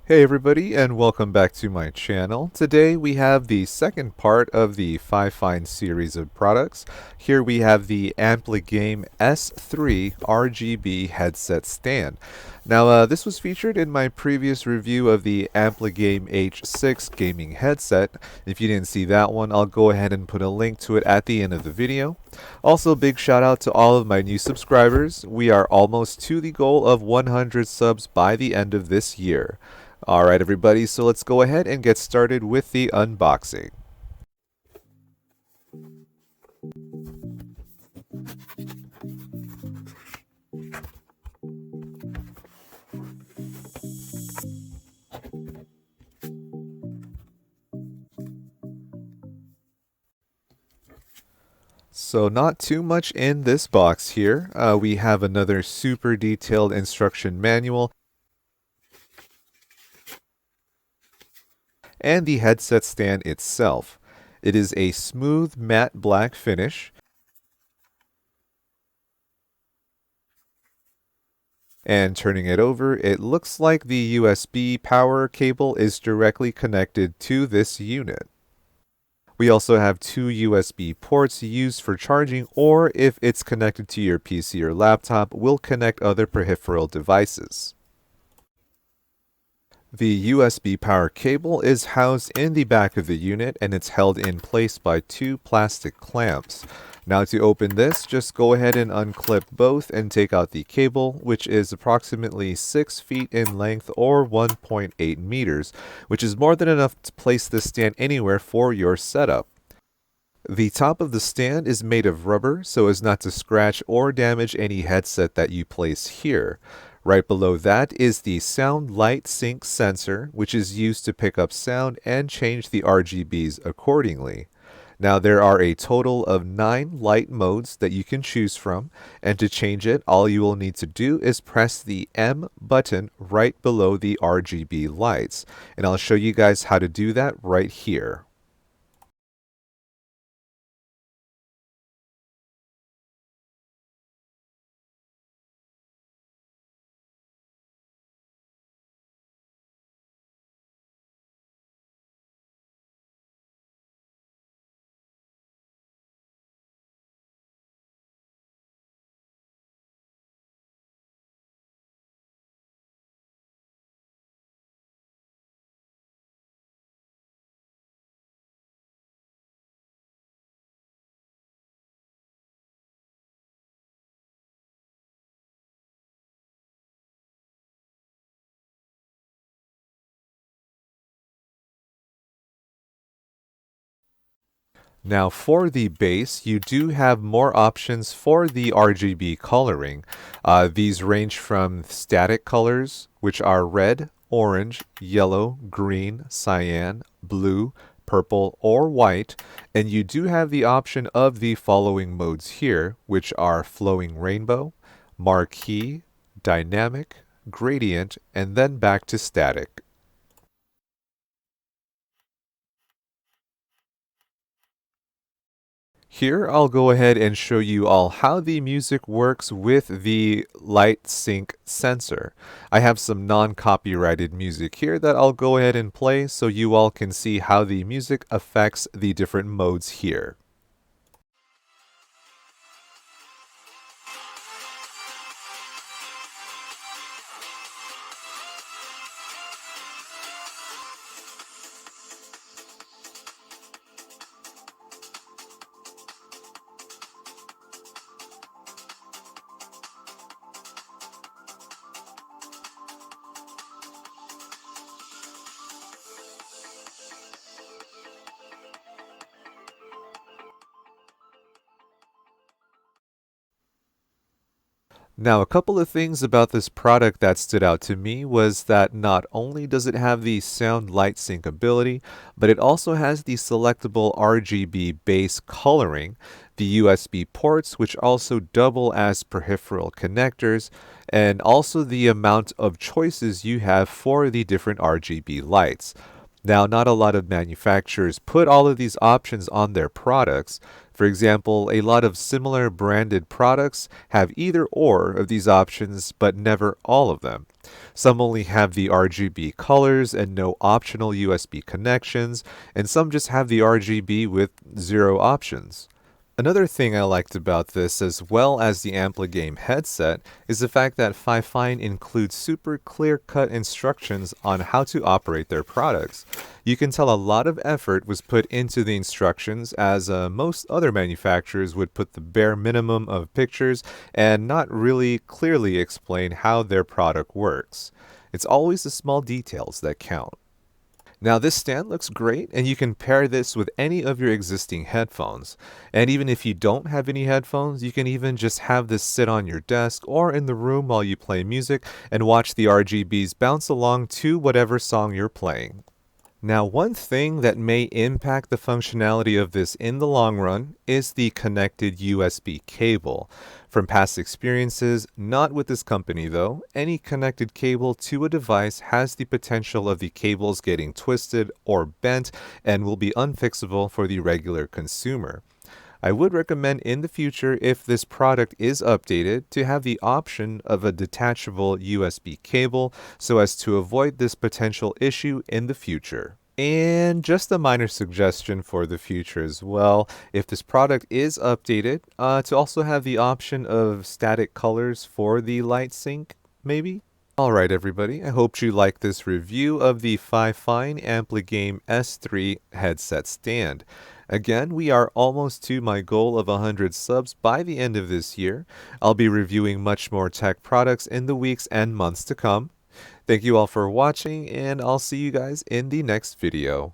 Hey everybody, and welcome back to my channel. Today we have the second part of the Fifine series of products. Here we have the Ampligame S3 RGB headset stand. Now this was featured in my previous review of the Ampligame H6 gaming headset. If you didn't see that one, I'll go ahead and put a link to it at the end of the video. Also, big shout out to all of my new subscribers. We are almost to the goal of 100 subs by the end of this year. Alright everybody, so let's go ahead and get started with the unboxing. So not too much in this box here. We have another super detailed instruction manual and the headset stand itself. It is a smooth matte black finish. And turning it over, it looks like the USB power cable is directly connected to this unit. We also have two USB ports used for charging, or if it's connected to your PC or laptop, will connect other peripheral devices. The USB power cable is housed in the back of the unit and it's held in place by two plastic clamps. Now to open this, just go ahead and unclip both and take out the cable, which is approximately 6 feet in length or 1.8 meters, which is more than enough to place this stand anywhere for your setup. The top of the stand is made of rubber so as not to scratch or damage any headset that you place here. Right below that is the sound light sync sensor, which is used to pick up sound and change the RGBs accordingly. Now there are a total of 9 light modes that you can choose from, and to change it, all you will need to do is press the M button right below the RGB lights. And I'll show you guys how to do that right here. Now for the base, you do have more options for the RGB coloring. These range from static colors, which are red, orange, yellow, green, cyan, blue, purple, or white, and you do have the option of the following modes here, which are flowing rainbow, marquee, dynamic, gradient, and then back to static. Here I'll go ahead and show you all how the music works with the light sync sensor. I have some non-copyrighted music here that I'll go ahead and play so you all can see how the music affects the different modes here. Now, a couple of things about this product that stood out to me was that not only does it have the sound light sync ability, but it also has the selectable RGB base coloring, the USB ports, which also double as peripheral connectors, and also the amount of choices you have for the different RGB lights. Now, not a lot of manufacturers put all of these options on their products. For example, a lot of similar branded products have either or of these options, but never all of them. Some only have the RGB colors and no optional USB connections, and some just have the RGB with zero options. Another thing I liked about this, as well as the Ampligame headset, is the fact that Fifine includes super clear-cut instructions on how to operate their products. You can tell a lot of effort was put into the instructions, as most other manufacturers would put the bare minimum of pictures and not really clearly explain how their product works. It's always the small details that count. Now this stand looks great, and you can pair this with any of your existing headphones. And even if you don't have any headphones, you can even just have this sit on your desk or in the room while you play music and watch the RGBs bounce along to whatever song you're playing. Now, one thing that may impact the functionality of this in the long run is the connected USB cable. From past experiences, not with this company though, any connected cable to a device has the potential of the cables getting twisted or bent and will be unfixable for the regular consumer. I would recommend in the future, if this product is updated, to have the option of a detachable USB cable so as to avoid this potential issue in the future. And just a minor suggestion for the future as well, if this product is updated, to also have the option of static colors for the light sync, maybe? Alright everybody, I hope you liked this review of the Fifine Ampligame S3 headset stand. Again, we are almost to my goal of 100 subs by the end of this year. I'll be reviewing much more tech products in the weeks and months to come. Thank you all for watching, and I'll see you guys in the next video.